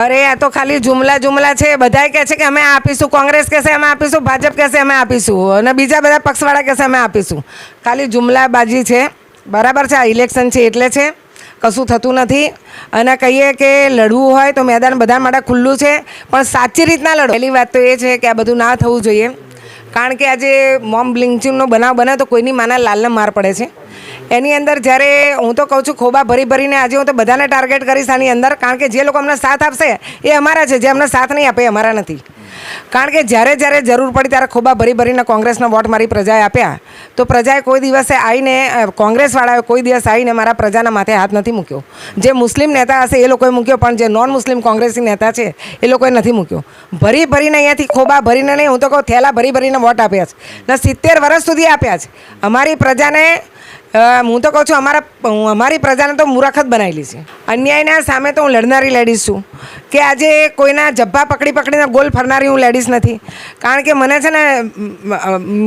અરે આ તો ખાલી જુમલા છે. બધાય કહે છે કે અમે આપીશું, કોંગ્રેસ કહેશે અમે આપીશું, ભાજપ કહેશે અમે આપીશું, અને બીજા બધા પક્ષવાળા કહેશે અમે આપીશું. ખાલી જુમલાબાજી છે. બરાબર છે, આ ઇલેક્શન છે એટલે છે, કશું થતું નથી. અને કહીએ કે લડવું હોય તો મેદાન બધા માટે ખુલ્લું છે, પણ સાચી રીતના લડો. પહેલી વાત તો એ છે કે આ બધું ના થવું જોઈએ, કારણ કે આજે મોમ બ્લિંચિંગનો બનાવ બને તો કોઈની માના લાલને માર પડે છે. એની અંદર જ્યારે હું તો કહું છું ખોબા ભરીને આજે હું તો બધાને ટાર્ગેટ કરીશ આની અંદર, કારણ કે જે લોકો અમને સાથ આપશે એ અમારા છે, જે અમને સાથ નહીં આપે એ અમારા નથી. કારણ કે જ્યારે જરૂર પડી ત્યારે ખોબા ભરીને કોંગ્રેસનો વોટ મારી પ્રજાએ આપ્યા, તો પ્રજાએ કોઈ દિવસે આવીને, કોંગ્રેસવાળાએ કોઈ દિવસ આવીને મારા પ્રજાના માથે હાથ નથી મૂક્યો. જે મુસ્લિમ નેતા હશે એ લોકોએ મૂક્યો, પણ જે નોન મુસ્લિમ કોંગ્રેસી નેતા છે એ લોકોએ નથી મૂક્યો. ભરીને અહીંયાથી ખોબા ભરીને નહીં, હું તો કહું થેલા ભરીને વોટ આપ્યા છે ને 70 વર્ષ સુધી આપ્યા છે. અમારી પ્રજાને હું તો કહું છું અમારી પ્રજાને તો મૂર્ખ જ બનાવેલી છે. અન્યાયના સામે તો હું લડનારી લેડીઝ છું, કે આજે કોઈના જબ્બા પકડીને ગોલ ફરનારી હું લેડીઝ નથી. કારણ કે મને છે ને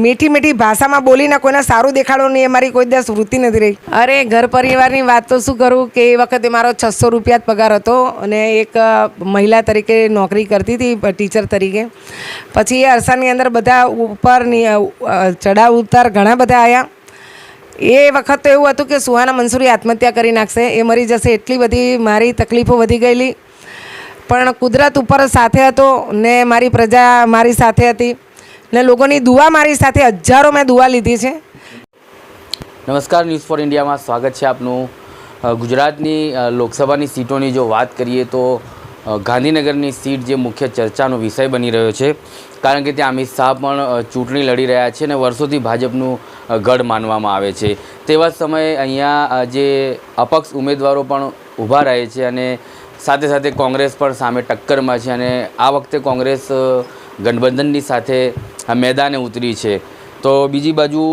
મીઠી ભાષામાં બોલીને કોઈને સારું દેખાડો નહીં, એ મારી કોઈ દિવસ વૃત્તિ નથી રહી. અરે ઘર પરિવારની વાત તો શું કરું, કે એ વખતે મારો 600 રૂપિયા જ પગાર હતો, અને એક મહિલા તરીકે નોકરી કરતી હતી, ટીચર તરીકે. પછી એ અરસાની અંદર બધા ઉપર ચડાવ ઉતાર ઘણા બધા આવ્યા. એ વખત તો એવું હતું કે સુહાના મંસૂરી આત્મહત્યા કરી નાખશે, એ મરી જશે, એટલી બધી મારી તકલીફો વધી ગયેલી. પણ કુદરત ઉપર સાથે હતો ને મારી પ્રજા મારી સાથે હતી ને લોકોની દુઆ મારી સાથે, હજારો મેં દુઆ લીધી છે. નમસ્કાર, ન્યૂઝ ફોર ઇન્ડિયામાં સ્વાગત છે આપનું. ગુજરાતની લોકસભાની સીટોની જો વાત કરીએ તો ગાંધીનગરની સીટ જે મુખ્ય ચર્ચાનો વિષય બની રહ્યો છે, કારણ કે ત્યાં અમિત શાહ પણ ચૂંટણી લડી રહ્યા છે અને વર્ષોથી ભાજપનું ગઢ માનવામાં આવે છે. તેવા સમયે અહીંયા જે અપક્ષ ઉમેદવારો પણ ઊભા રહે છે અને સાથે કોંગ્રેસ પણ સામે ટક્કરમાં છે, અને આ વખતે કોંગ્રેસ ગઠબંધનની સાથે મેદાને ઉતરી છે. તો બીજી બાજુ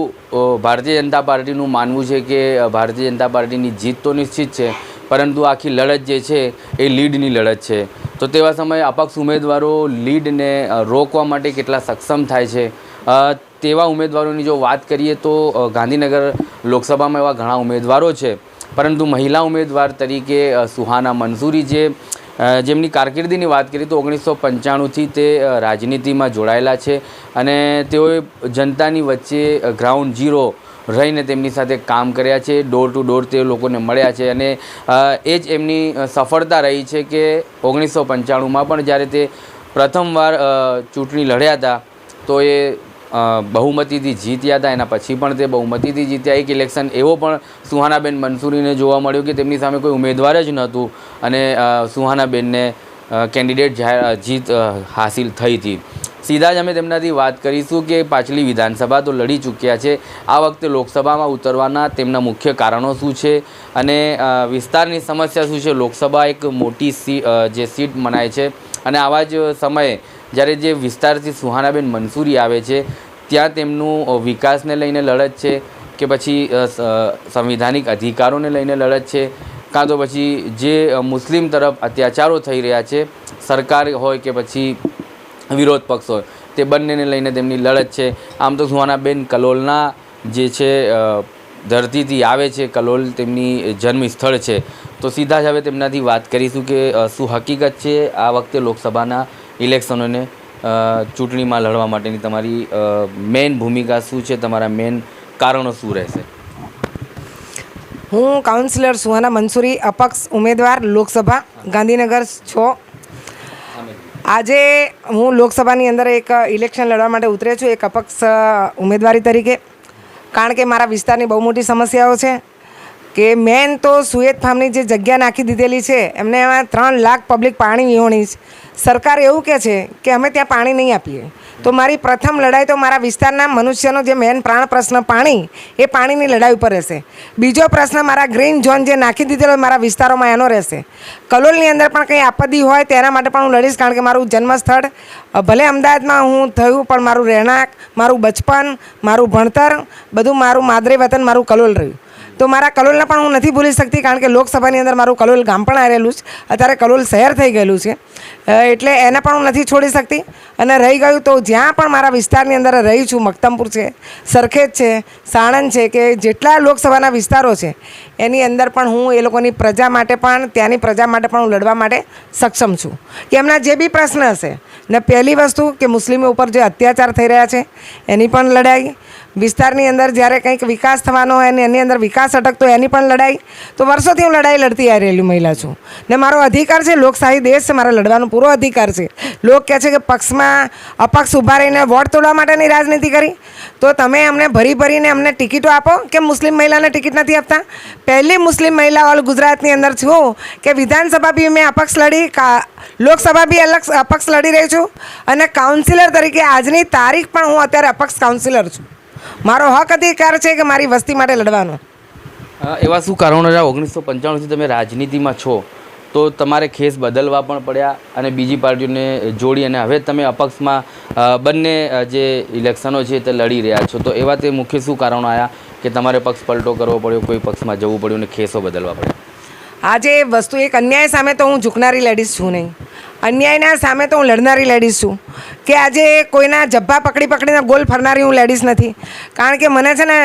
ભારતીય જનતા પાર્ટીનું માનવું છે કે ભારતીય જનતા પાર્ટીની જીત તો નિશ્ચિત છે, પરંતુ આખી લડત જે છે એ લીડની લડત છે. તો તેવા સમયે અપક્ષ ઉમેદવારો લીડને રોકવા માટે કેટલા સક્ષમ થાય છે, તેવા ઉમેદવારોની જો વાત કરીએ તો ગાંધીનગર લોકસભામાં એવા ઘણા ઉમેદવારો છે, પરંતુ મહિલા ઉમેદવાર તરીકે સુહાના મંસૂરી જેમની કારકિર્દીની વાત કરીએ તો 1995થી તે રાજનીતિમાં જોડાયેલા છે, અને તેઓએ જનતાની વચ્ચે ગ્રાઉન્ડ ઝીરો રહીને તેમની સાથે કામ કર્યા છે, ડોર ટુ ડોર તે લોકોને મળ્યા છે, અને એ જ એમની સફળતા રહી છે કે 1995માં પણ જ્યારે તે પ્રથમવાર ચૂંટણી લડ્યા હતા તો એ બહુમતીથી જીત્યા હતા. એના પછી પણ તે બહુમતીથી જીત્યા. એક ઇલેક્શન એવો પણ સુહાનાબેન મંસૂરીને જોવા મળ્યો કે તેમની સામે કોઈ ઉમેદવાર જ નહોતું, અને સુહાનાબેનને કેન્ડિડેટ જીત હાસિલ થઈ હતી. સીધા જ અમે તેમનાથી વાત કરીશું કે પાછલી વિધાનસભા તો લડી ચૂક્યા છે, આ વખતે લોકસભામાં ઉતરવાના તેમના મુખ્ય કારણો શું છે, અને વિસ્તારની સમસ્યા શું છે. લોકસભા એક મોટી જે સીટ મનાય છે, અને આવા જ સમયે જ્યારે જે વિસ્તારથી સુહાનાબેન મંસૂરી આવે છે ત્યાં તેમનું વિકાસને લઈને લડત છે, કે પછી સંવિધાનિક અધિકારોને લઈને લડત છે, કાં તો પછી જે મુસ્લિમ તરફ અત્યાચારો થઈ રહ્યા છે, સરકાર હોય કે પછી વિરોધ પક્ષ હોય, તે બંનેને લઈને તેમની લડત છે. આમ તો સુહાનાબેન કલોલના જે છે ધરતીથી આવે છે, કલોલ તેમની જન્મ સ્થળ છે. તો સીધા જ હવે તેમનાથી વાત કરીશું કે શું હકીકત છે આ વખતે લોકસભાના ઇલેક્શનોને ચૂંટણીમાં લડવા માટેની તમારી મેઇન ભૂમિકા શું છે, તમારા મેઇન કારણો શું રહેશે? હું કાઉન્સિલર સુહાના મંસૂરી, અપક્ષ ઉમેદવાર લોકસભા ગાંધીનગર 6. આજે હું લોકસભાની અંદર એક ઇલેક્શન લડવા માટે ઉતરે છું, એક અપક્ષ ઉમેદવારી તરીકે, કારણ કે મારા વિસ્તારની બહુ મોટી સમસ્યાઓ છે. કે મેન તો સુએત ફાર્મની જે જગ્યા નાખી દીધેલી છે, એમને એમાં 3 લાખ પબ્લિક પાણી વિહોણી છે. સરકાર એવું કહે છે કે અમે ત્યાં પાણી નહીં આપીએ. તો મારી પ્રથમ લડાઈ તો મારા વિસ્તારના મનુષ્યનો જે મેન પ્રાણ પ્રશ્ન પાણી, એ પાણીની લડાઈ ઉપર રહેશે. બીજો પ્રશ્ન મારા ગ્રીન ઝોન જે નાખી દીધેલો મારા વિસ્તારોમાં એનો રહેશે. કલોલની અંદર પણ કંઈ આપત્તિ હોય તેના માટે પણ હું લડીશ, કારણ કે મારું જન્મસ્થળ ભલે અમદાવાદમાં હું થયું, પણ મારું રહેણાંક, મારું બચપન, મારું ભણતર, બધું મારું માદરે વતન મારું કલોલ રહ્યું. તો મારા કલોલને પણ હું નથી ભૂલી શકતી, કારણ કે લોકસભાની અંદર મારું કલોલ ગામ પણ આવેલું છે, અત્યારે કલોલ શહેર થઈ ગયેલું છે, એટલે એને પણ હું નથી છોડી શકતી. અને રહી ગયું તો જ્યાં પણ મારા વિસ્તારની અંદર રહી છું, મક્તમપુર છે, સરખેજ છે, સાણંદ છે, કે જેટલા લોકસભાના વિસ્તારો છે એની અંદર પણ હું એ લોકોની પ્રજા માટે પણ, ત્યાંની પ્રજા માટે પણ હું લડવા માટે સક્ષમ છું, કે એમના જે બી પ્રશ્ન હશે. ને પહેલી વસ્તુ કે મુસ્લિમો ઉપર જે અત્યાચાર થઈ રહ્યા છે એની પણ લડાઈ, વિસ્તારની અંદર જ્યારે કંઈક વિકાસ થવાનો હોય અને એની અંદર વિકાસ અટકતો એની પણ લડાઈ. તો વર્ષોથી હું લડાઈ લડતી આવી રહેલી મહિલા છું, ને મારો અધિકાર છે, લોકશાહી દેશ છે, મારે લડવાનો પૂરો અધિકાર છે. લોક કહે છે કે પક્ષમાં અપક્ષ ઊભા રહીને વોટ તોડવા માટેની રાજનીતિ કરી, તો તમે અમને ભરીને અમને ટિકિટો આપો, કે મુસ્લિમ મહિલાને ટિકિટ નથી આપતા? પહેલી મુસ્લિમ મહિલા ઓલ ગુજરાતની અંદર છું કે વિધાનસભા બી મેં અપક્ષ લડી, લોકસભા બી અપક્ષ લડી રહી છું, અને કાઉન્સિલર તરીકે આજની તારીખ પણ હું અત્યારે અપક્ષ કાઉન્સિલર છું. મારો હક અધિકાર છે કે મારી વસ્તી માટે લડવાનો. એવા શું કારણો રહ્યા 1995થી તમે રાજનીતિમાં છો, તો તમારે ખેસ બદલવા પણ પડ્યા અને બીજી પાર્ટીઓને જોડી અને હવે તમે અપક્ષમાં બંને જે ઇલેક્શનો છે તે લડી રહ્યા છો, તો એવા તે મુખ્ય શું કારણો આવ્યા કે તમારે પક્ષ પલટો કરવો પડ્યો, કોઈ પક્ષમાં જવું પડ્યું અને ખેસો બદલવા પડ્યા? આજે વસ્તુ એક અન્યાય સામે તો હું ઝૂકનારી લેડીઝ છું નહીં, અન્યાયના સામે તો હું લડનારી લેડીઝ છું. કે આજે કોઈના જબ્બા પકડીને ગોલ ફરનારી હું લેડીઝ નથી, કારણ કે મને છે ને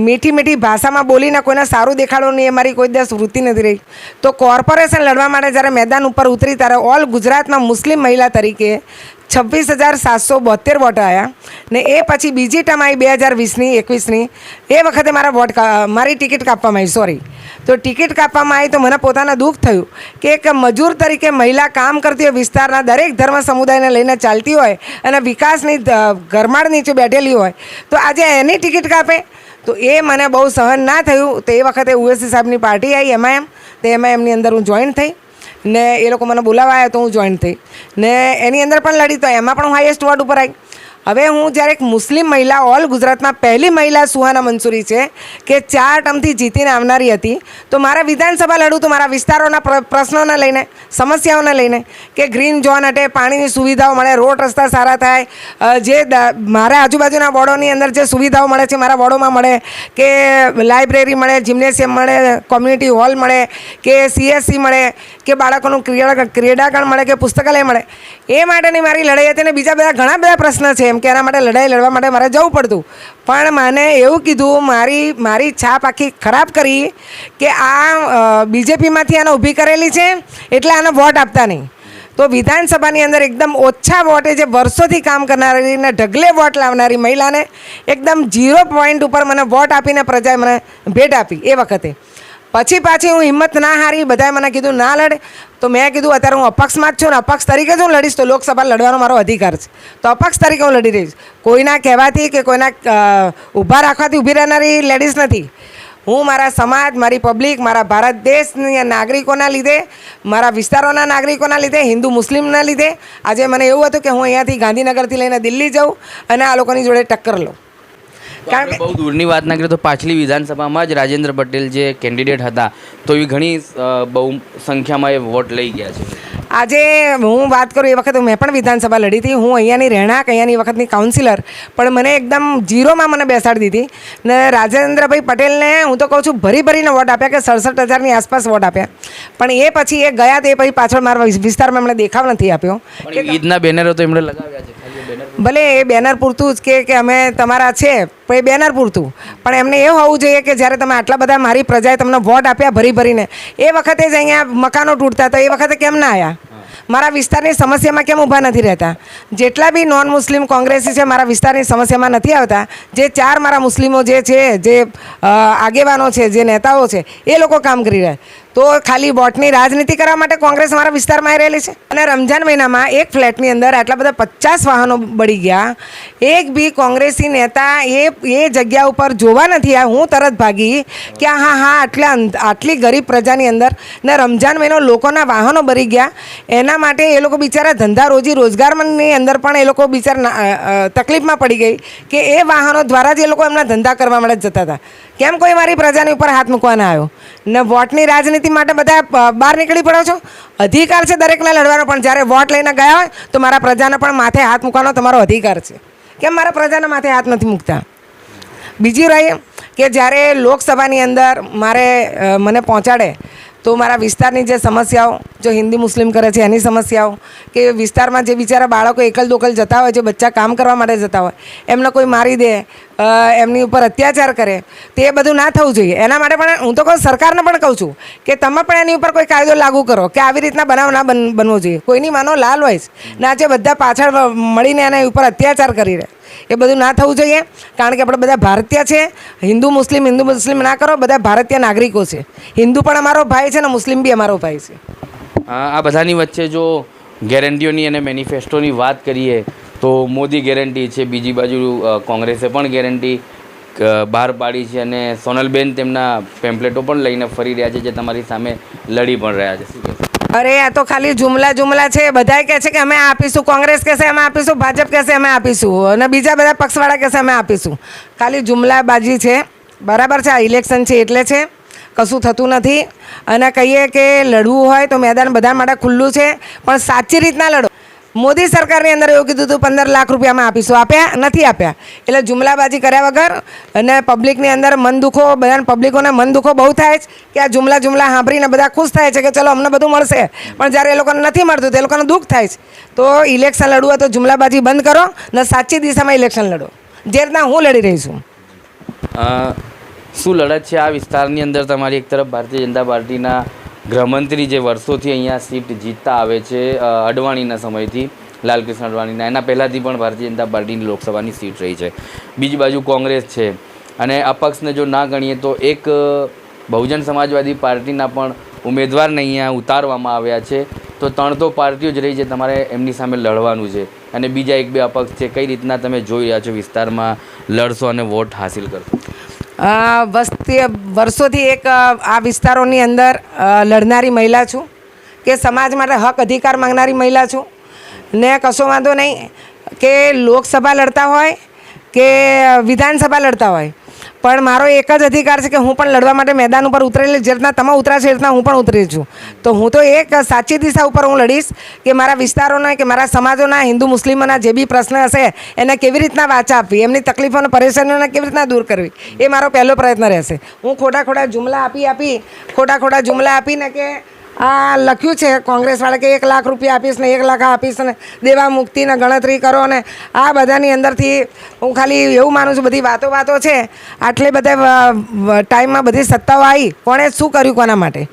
મીઠી ભાષામાં બોલીને કોઈને સારું દેખાડો નહીં, એ મારી કોઈ દિવસ વૃત્તિ નથી રહી. તો કોર્પોરેશન લડવા માટે જ્યારે મેદાન ઉપર ઉતરી ત્યારે ઓલ ગુજરાતમાં મુસ્લિમ મહિલા તરીકે 26,772 વોટ આવ્યા, ને એ પછી બીજી ટર્મ આવી 2020-21ની, એ વખતે મારી ટિકિટ કાપવામાં આવી, સોરી. તો ટિકિટ કાપવામાં આવી તો મને પોતાને દુઃખ થયું કે એક મજૂર તરીકે મહિલા કામ કરતી હોય, વિસ્તારના દરેક ધર્મ સમુદાયને લઈને ચાલતી હોય અને વિકાસની ગરમાડ નીચે બેઠેલી હોય, તો આજે એની ટિકિટ કાપે, તો એ મને બહુ સહન ના થયું. તો એ વખતે ઓવેસી સાહેબની પાર્ટી આવી MIM, તો MIMની અંદર હું જોઈન થઈ, ને એ લોકો મને બોલાવવા આવ્યા તો હું જોઈન થઈ, ને એની અંદર પણ લડી, તો એમાં પણ હું હાઈએસ્ટ વોર્ડ ઉપર આવી. હવે હું જ્યારે એક મુસ્લિમ મહિલા ઓલ ગુજરાતમાં પહેલી મહિલા સુહાના મંસૂરી છે કે 4 ટર્મથી જીતીને આવનારી હતી, તો મારા વિધાનસભા લડું તો મારા વિસ્તારોના પ્રશ્નોને લઈને, સમસ્યાઓને લઈને, કે ગ્રીન ઝોન હટે, પાણીની સુવિધાઓ મળે, રોડ રસ્તા સારા થાય, જે મારા આજુબાજુના વોર્ડોની અંદર જે સુવિધાઓ મળે છે મારા વોર્ડોમાં મળે, કે લાઇબ્રેરી મળે, જિમ્નેશિયમ મળે, કોમ્યુનિટી હોલ મળે, કે CSC મળે, કે બાળકોનું ક્રીડાગણ મળે, કે પુસ્તકાલય મળે, એ માટેની મારી લડાઈ હતી. અને બીજા બધા ઘણા બધા પ્રશ્ન છે એમ કે એના માટે લડાઈ લડવા માટે મારે જવું પડતું, પણ મને એવું કીધું, મારી છાપ આખી ખરાબ કરી કે આ BJPમાંથી આને ઊભી કરેલી છે એટલે આને વોટ આપતા નહીં. તો વિધાનસભાની અંદર એકદમ ઓછા વોટે જે વર્ષોથી કામ કરનારીને ઢગલે વોટ લાવનારી મહિલાને એકદમ 0 પોઈન્ટ ઉપર મને વોટ આપીને પ્રજાએ મને ભેટ આપી. એ વખતે પાછી હું હિંમત ના હારી, બધાએ મને કીધું ના લડ, તો મેં કીધું અત્યારે હું અપક્ષમાં જ છું ને અપક્ષ તરીકે જ હું લડીશ, તો લોકસભા લડવાનો મારો અધિકાર છે, તો અપક્ષ તરીકે હું લડી રહીશ. કોઈના કહેવાથી કે કોઈના ઊભા રાખવાથી ઊભી રહેનારી લેડીઝ નથી. હું મારા સમાજ, મારી પબ્લિક, મારા ભારત દેશની નાગરિકોના લીધે, મારા વિસ્તારોના નાગરિકોના લીધે, હિન્દુ મુસ્લિમના લીધે આજે મને એવું હતું કે હું અહીંયાથી ગાંધીનગરથી લઈને દિલ્હી જાઉં અને આ લોકોની જોડે ટક્કર લઉં. કારણ કે બહુ દૂરની વાત ના કરીએ તો પાછલી વિધાનસભામાં જ રાજેન્દ્ર પટેલ જે કેન્ડિડેટ હતા તો એ ઘણી બહુ સંખ્યામાં એ વોટ લઈ ગયા છે. આજે હું વાત કરું, એ વખતે મેં પણ વિધાનસભા લડી હતી, હું અહીંયાની રહેણાંક, અહીંયાની વખતની કાઉન્સિલર, પણ મને એકદમ 0માં મને બેસાડી દીધી. ને રાજેન્દ્રભાઈ પટેલને હું તો કહું છું ભરીને વોટ આપ્યા, કે 67,000ની આસપાસ વોટ આપ્યા, પણ એ પછી એ ગયા તે પછી પાછળ મારા વિસ્તારમાં એમણે દેખાવ નથી આપ્યો. ઈદના બેનરો તો એમણે લગાવ્યા છે, ભલે એ બેનર પૂરતું જ કે અમે તમારા છે, પણ એ બેનર પૂરતું, પણ એમને એ હોવું જોઈએ કે જ્યારે તમે આટલા બધા મારી પ્રજાએ તમને વોટ આપ્યા ભરીને, એ વખતે જ અહીંયા મકાનો તૂટતા, તો એ વખતે કેમ ના આવ્યા? મારા વિસ્તારની સમસ્યામાં કેમ ઊભા નથી રહેતા? જેટલા બી નોન મુસ્લિમ કોંગ્રેસી છે મારા વિસ્તારની સમસ્યામાં નથી આવતા. જે 4 મારા મુસ્લિમો જે છે, જે આગેવાનો છે, જે નેતાઓ છે, એ લોકો કામ કરી રહ્યા. તો ખાલી વોટની રાજનીતિ કરવા માટે કોંગ્રેસ મારા વિસ્તારમાં આવી રહેલી છે. અને રમજાન મહિનામાં એક ફ્લેટની અંદર આટલા બધા 50 વાહનો બળી ગયા, એક બી કોંગ્રેસી નેતા એ જગ્યા ઉપર જોવા નથી આવ્યા. હું તરત ભાગી કે આટલી ગરીબ પ્રજાની અંદર ને રમજાન મહિનો લોકોના વાહનો બળી ગયા, એના માટે એ લોકો બિચારા ધંધા રોજગારની અંદર પણ એ લોકો બિચારા તકલીફમાં પડી ગઈ કે એ વાહનો દ્વારા જ એ લોકો એમના ધંધા કરવા માટે જતા હતા. કેમ કોઈ મારી પ્રજાની ઉપર હાથ મૂકવા ના આવ્યો? ને વોટની રાજનીતિ માટે બધા બહાર નીકળી પડો છો. અધિકાર છે દરેકને લડવાનો, પણ જ્યારે વોટ લઈને ગયા હોય તો મારા પ્રજાને પણ માથે હાથ મૂકવાનો તમારો અધિકાર છે. કેમ મારા પ્રજાના માથે હાથ નથી મૂકતા? બીજી રહી કે જ્યારે લોકસભાની અંદર મને પહોંચાડે તો મારા વિસ્તારની જે સમસ્યાઓ, જો હિન્દુ મુસ્લિમ કરે છે એની સમસ્યાઓ, કે વિસ્તારમાં જે બિચારા બાળકો એકલ દોકલ જતા હોય, જે બચ્ચા કામ કરવા માટે જતા હોય, એમને કોઈ મારી દે, એમની ઉપર અત્યાચાર કરે, તો એ બધું ના થવું જોઈએ. એના માટે પણ હું તો કહું, સરકારને પણ કહું છું કે તમે પણ એની ઉપર કોઈ કાયદો લાગુ કરો કે આવી રીતના બનાવ ના બનવો જોઈએ. કોઈની માનો લાલ હોય ના, જે બધા પાછળ મળીને એના ઉપર અત્યાચાર કરી રહે, એ બધું ના થવું જોઈએ. કારણ કે આપણે બધા ભારતીય છે. હિન્દુ મુસ્લિમ ના કરો, બધા ભારતીય નાગરિકો છે. હિન્દુ પણ અમારો ભાઈ છે ને મુસ્લિમ બી અમારો ભાઈ છે. આ બધાની વચ્ચે જો ગેરંટીઓની અને મેનિફેસ્ટોની વાત કરીએ તો મોદી ગેરંટી છે, બીજી બાજુ કોંગ્રેસે પણ ગેરંટી બહાર પાડી છે અને સોનલબેન તેમના પેમ્પલેટો પણ લઈને ફરી રહ્યા છે, જે તમારી સામે લડી પણ રહ્યા છે. શું કહેશો? અરે આ તો ખાલી જુમલા છે. બધાય કહે છે કે અમે આપીશું, કોંગ્રેસ કહેશે અમે આપીશું, ભાજપ કહેશે અમે આપીશું, અને બીજા બધા પક્ષવાળા કહેશે અમે આપીશું. ખાલી જુમલાબાજી છે. બરાબર છે, આ ઇલેક્શન છે એટલે છે, કશું થતું નથી. અને કહીએ કે લડવું હોય તો મેદાન બધા માટે ખુલ્લું છે, પણ સાચી રીતના લડો. મોદી સરકારની અંદર એવું કીધું હતું 15 લાખ રૂપિયામાં આપીશું, આપ્યા નથી આપ્યા. એટલે જુમલાબાજી કર્યા વગર અને પબ્લિકની અંદર મન દુખો, બધા પબ્લિકોને મન દુખો બહુ થાય છે કે આ જુમલા સાંભળીને બધા ખુશ થાય છે કે ચલો અમને બધું મળશે, પણ જ્યારે એ લોકોને નથી મળતું તો એ લોકોને દુઃખ થાય છે. તો ઇલેક્શન લડવું હોય તો જુમલાબાજી બંધ કરો ને સાચી દિશામાં ઇલેક્શન લડો, જે રીતના હું લડી રહી છું. શું લડત છે આ વિસ્તારની અંદર તમારી? એક તરફ ભારતીય જનતા પાર્ટીના ગૃહમંત્રી જે વર્ષોથી અહીંયા સીટ જીતતા આવે છે, અડવાણીના સમયથી, લાલકૃષ્ણ અડવાણીના, એના પહેલાંથી પણ ભારતીય જનતા પાર્ટીની લોકસભાની સીટ રહી છે. બીજી બાજુ કોંગ્રેસ છે અને અપક્ષને જો ના ગણીએ તો એક બહુજન સમાજવાદી પાર્ટીના પણ ઉમેદવારને અહીંયા ઉતારવામાં આવ્યા છે. તો 3 તો પાર્ટીઓ જ રહી છે, તમારે એમની સામે લડવાનું છે અને બીજા 1-2 અપક્ષ છે. કઈ રીતના તમે જોઈ રહ્યા છો વિસ્તારમાં લડશો અને વોટ હાસિલ કરશો? વર્ષોથી એક આ વિસ્તારોની અંદર લડનારી મહિલા છું, કે સમાજ માટે હક અધિકાર માંગનારી મહિલા છું. ને કશો વાંધો નહીં કે લોકસભા લડતા હોય કે વિધાનસભા લડતા હોય, પણ મારો એક જ અધિકાર છે કે હું પણ લડવા માટે મેદાન ઉપર ઉતરેલી, જે રીતના તમે ઉતરા છે એ રીતના હું પણ ઉતરી છું. તો હું તો એક સાચી દિશા ઉપર હું લડીશ કે મારા વિસ્તારોના કે મારા સમાજોના, હિન્દુ મુસ્લિમોના જે બી પ્રશ્ન હશે એને કેવી રીતના વાચા આપવી, એમની તકલીફો અને પરેશાનીઓને કેવી રીતના દૂર કરવી, એ મારો પહેલો પ્રયત્ન રહેશે. હું ખોટા જુમલા આપીને કે આ લખ્યું છે કોંગ્રેસવાળા કે 1 લાખ રૂપિયા આપીશ ને 1 લાખ આપીશ ને દેવા મુક્તિને ગણતરી કરો, ને આ બધાની અંદરથી હું ખાલી એવું માનું છું બધી વાતો છે. આટલે બધા ટાઈમમાં બધી સત્તાઓ આવી, કોણે શું કર્યું કોના માટે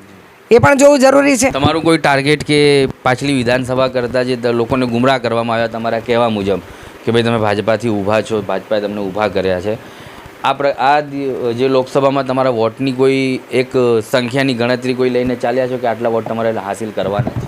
એ પણ જોવું જરૂરી છે. તમારું કોઈ ટાર્ગેટ કે પાછલી વિધાનસભા કરતાં જે લોકોને ગુમરાહ કરવામાં આવ્યા તમારા કહેવા મુજબ કે ભાઈ તમે ભાજપાથી ઊભા છો, ભાજપાએ તમને ઊભા કર્યા છે, આ જે લોકસભામાં તમારા વોટની કોઈ એક સંખ્યાની ગણતરી કોઈ લઈને ચાલ્યા છો કે આટલા વોટ તમારે હાસિલ કરવાના છે?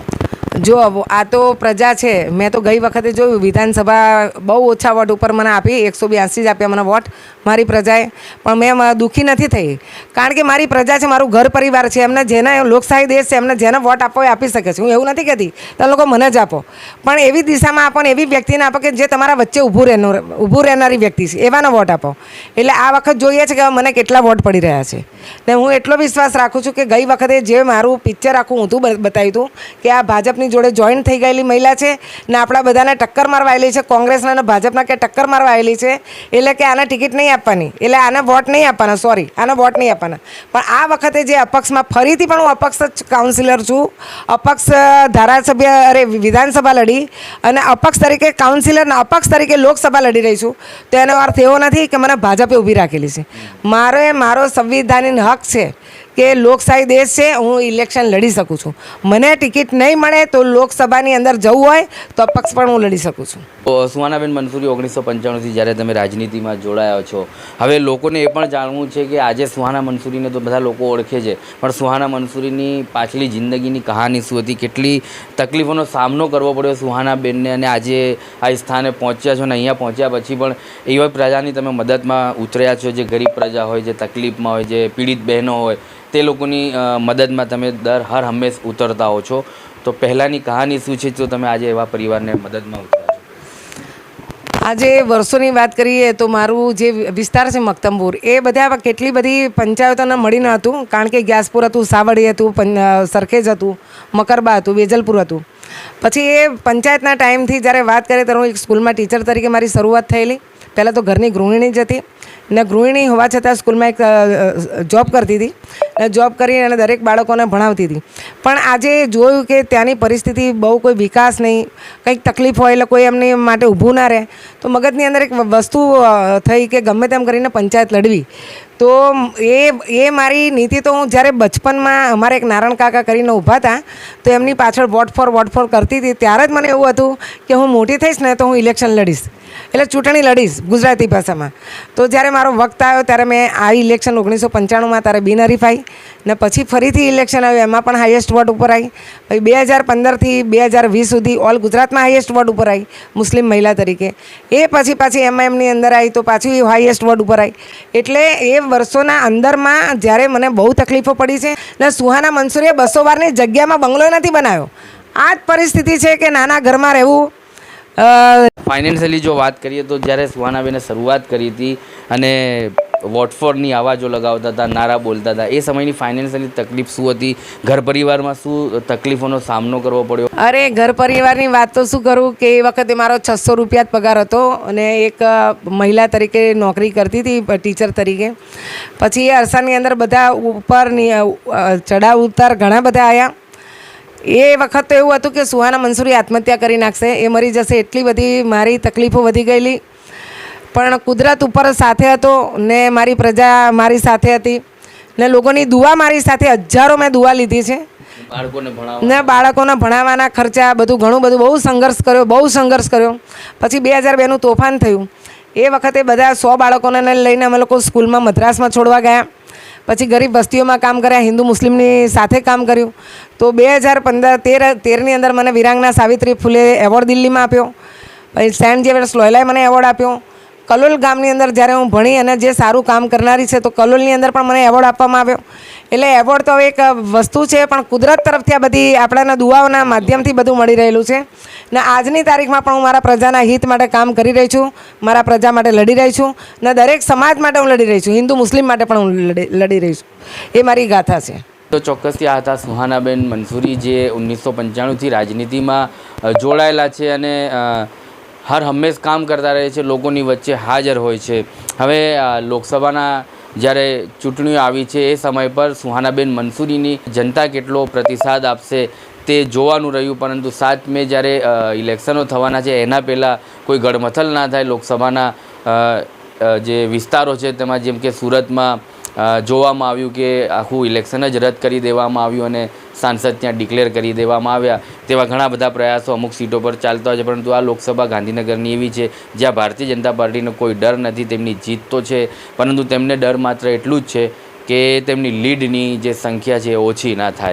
જો આ તો પ્રજા છે. મેં તો ગઈ વખતે જોયું, વિધાનસભા બહુ ઓછા વોટ ઉપર મને આપી, 182 જ આપ્યા મને વોટ મારી પ્રજાએ, પણ મેં દુઃખી નથી થઈ. કારણ કે મારી પ્રજા છે, મારું ઘર પરિવાર છે, એમને જેને લોકશાહી દેશ છે, એમને જેને વોટ આપવો એ આપી શકે છે. હું એવું નથી કહેતી તમે લોકો મને જ આપો, પણ એવી દિશામાં આપો ને એવી વ્યક્તિને આપો કે જે તમારા વચ્ચે ઊભું રહેનારી વ્યક્તિ છે, એવાને વોટ આપો. એટલે આ વખત જોઈએ છે કે મને કેટલા વોટ પડી રહ્યા છે. ને હું એટલો વિશ્વાસ રાખું છું કે ગઈ વખતે જે મારું પિક્ચર આખું ઊંધું બતાવ્યું હતું કે આ ભાજપની જોડે જોઈન્ટ થઈ ગયેલી મહિલા છે ને આપણા બધાને ટક્કર મારવા આવેલી છે, કોંગ્રેસના અને ભાજપના કે ટક્કર મારવા આવેલી છે, એટલે કે આને ટિકિટ નહીં આપવાની, એટલે આને વોટ નહીં આપવાના, આને વોટ નહીં આપવાના. પણ આ વખતે જે અપક્ષમાં ફરીથી પણ હું અપક્ષ જ કાઉન્સિલર છું, અપક્ષ ધારાસભ્ય વિધાનસભા લડી અને અપક્ષ તરીકે કાઉન્સિલર ને અપક્ષ તરીકે લોકસભા લડી રહી છું. તો એનો અર્થ એવો નથી કે મને ભાજપે ઊભી રાખેલી છે. મારો સંવિધાનિક હક છે કે લોકશાહી દેશ છે, હું ઇલેક્શન લડી શકું છું. મને ટિકિટ નહીં મળે તો લોકસભાની અંદર જવું હોય તો અપક્ષ પણ હું લડી શકું છું. સુહાનાબેન મનસુરી 1995થી જ્યારે તમે રાજનીતિમાં જોડાયા છો, હવે લોકોને એ પણ જાણવું છે કે આજે સુહાના મનસુરીને તો બધા લોકો ઓળખે છે, પણ સુહાના મનસુરીની પાછલી જિંદગીની કહાની શું હતી, કેટલી તકલીફોનો સામનો કરવો પડ્યો સુહાનાબેનને, અને આજે આ સ્થાને પહોંચ્યા છો. અને અહીંયા પહોંચ્યા પછી પણ એવા પ્રજાની તમે મદદમાં ઉતર્યા છો, જે ગરીબ પ્રજા હોય, જે તકલીફમાં હોય, જે પીડિત બહેનો હોય, તે લોકોની મદદમાં તમે હર હંમેશ ઉતરતા હો છો. તો પહેલાંની કહાની શું છે, તો તમે આજે એવા પરિવારને મદદમાં ઉતર્યા છો? આજે વર્ષોની વાત કરીએ તો મારું જે વિસ્તાર છે મક્તમપુર, એ બધા કેટલી બધી પંચાયતોને મળીને હતું. કારણ કે ગ્યાસપુર હતું, સાવડી હતું, સરખેજ હતું, મકરબા હતું, વેજલપુર હતું. પછી એ પંચાયતના ટાઈમથી જ્યારે વાત કરીએ ત્યારે હું એક સ્કૂલમાં ટીચર તરીકે મારી શરૂઆત થયેલી. પહેલાં તો ઘરની ગૃહિણી જ હતી ને ગૃહિણી હોવા છતાં સ્કૂલમાં એક જોબ કરતી હતી અને જોબ કરી અને દરેક બાળકોને ભણાવતી હતી. પણ આજે જોયું કે ત્યાંની પરિસ્થિતિ બહુ કોઈ વિકાસ નહીં, કંઈક તકલીફ હોય એટલે કોઈ એમની માટે ઊભું ના રહે, તો મગજની અંદર એક વસ્તુ થઈ કે ગમે તેમ કરીને પંચાયત લડવી. તો એ મારી નીતિ તો હું જ્યારે બચપનમાં અમારે એક નારાયણ કાકા કરીને ઊભા હતા તો એમની પાછળ વોટ ફોર કરતી હતી, ત્યારે જ મને એવું હતું કે હું મોટી થઈશ ને તો હું ઇલેક્શન લડીશ, એટલે ચૂંટણી લડીશ ગુજરાતી ભાષામાં. તો જ્યારે મારો વખત આવ્યો ત્યારે મેં આ ઇલેક્શન 1995માં ત્યારે બિનહરીફાઈ ને પછી ફરીથી ઇલેક્શન આવ્યું, એમાં પણ હાઈએસ્ટ વોટ ઉપર આવી. પછી 2015થી 2020 સુધી ઓલ ગુજરાતમાં હાઈએસ્ટ વોટ ઉપર આવી મુસ્લિમ મહિલા તરીકે. એ પછી પાછી એમની અંદર આવી તો પાછી હાઈએસ્ટ વોટ ઉપર આવી. એટલે એ વર્ષોના અંદરમાં જ્યારે મને બહુ તકલીફો પડી છે ને સુહાના મંસૂરીએ 200 વારની જગ્યામાં બંગલો નથી બનાવ્યો. આ જ પરિસ્થિતિ છે કે નાના ઘરમાં રહેવું. ફાઇનાન્શિયલી જો વાત કરીએ તો જ્યારે સુહાનાબેને શરૂઆત કરી હતી અને વોટ ફોરની આવાજો લગાવતા હતા, નારા બોલતા હતા, એ સમયની ફાઇનાન્શિયલી તકલીફ શું હતી? ઘર પરિવારમાં શું તકલીફોનો સામનો કરવો પડ્યો? અરે ઘર પરિવારની વાત તો શું કરું કે એ વખતે મારો 600 રૂપિયા જ પગાર હતો અને એક મહિલા તરીકે નોકરી કરતી હતી, ટીચર તરીકે. પછી એ અરસાની અંદર બધા ઉપરની ચડાવ ઉતાર ઘણા બધા આવ્યા. એ વખત તો એવું હતું કે સુહાના મંસૂરી આત્મહત્યા કરી નાખશે, એ મરી જશે, એટલી બધી મારી તકલીફો વધી ગયેલી. પણ કુદરત ઉપર સાથે હતો ને મારી પ્રજા મારી સાથે હતી ને લોકોની દુઆ મારી સાથે, હજારો મેં દુઆ લીધી છે ને બાળકોને ભણાવવાના ખર્ચા બધું ઘણું બધું બહુ સંઘર્ષ કર્યો. પછી 2002નું તોફાન થયું, એ વખતે બધા 100 બાળકોને લઈને અમે લોકો સ્કૂલમાં મદ્રાસમાં છોડવા ગયા. પછી ગરીબ વસ્તીઓમાં કામ કર્યા, હિન્દુ મુસ્લિમની સાથે કામ કર્યું. તો 2013ની અંદર મને વિરાંગના સાવિત્રી ફૂલે એવોર્ડ દિલ્હીમાં આપ્યો. પછી સેન્ટ ઝેવિયર્સ લોયલાએ મને એવોર્ડ આપ્યો. કલોલ ગામની અંદર જ્યારે હું ભણી અને જે સારું કામ કરનારી છે તો કલોલની અંદર પણ મને એવોર્ડ આપવામાં આવ્યો. એટલે એવોર્ડ તો એક વસ્તુ છે, પણ કુદરત તરફથી આ બધી આપણાના દુઆઓના માધ્યમથી બધું મળી રહેલું છે. ને આજની તારીખમાં પણ હું મારા પ્રજાના હિત માટે કામ કરી રહી છું, મારા પ્રજા માટે લડી રહી છું ને દરેક સમાજ માટે હું લડી રહી છું, હિન્દુ મુસ્લિમ માટે પણ હું લડી રહી છું. એ મારી ગાથા છે. તો ચોક્કસથી આ હતા સુહાનાબેન મંસૂરી, જે 1995થી રાજનીતિમાં જોડાયેલા છે અને હર હંમેશ કામ કરતા રહે છે, લોકોની વચ્ચે હાજર હોય છે. હવે લોકસભાના જ્યારે ચૂંટણીઓ આવી છે એ સમય પર સુહાનાબેન મંસૂરીની જનતા કેટલો પ્રતિસાદ આપશે તે જોવાનું રહ્યું. પરંતુ 7 મે જ્યારે ઇલેક્શનો થવાના છે એના પહેલાં કોઈ ગડમથલ ના થાય. લોકસભાના જે વિસ્તારો છે તેમાં જેમ કે સુરતમાં જોવામાં આવ્યું કે આખું ઇલેક્શન જ રદ કરી દેવામાં આવ્યું અને સાંસદ ત્યાં ડિક્લેર કરી દેવામાં આવ્યા. તેવા ઘણા બધા પ્રયાસો અમુક સીટો પર ચાલતા હોય છે. પરંતુ આ લોકસભા ગાંધીનગરની એવી છે જ્યાં ભારતીય જનતા પાર્ટીનો કોઈ ડર નથી. તેમની જીત તો છે, પરંતુ તેમને ડર માત્ર એટલું જ છે કે તેમની લીડની જે સંખ્યા છે એ ઓછી ના થાય.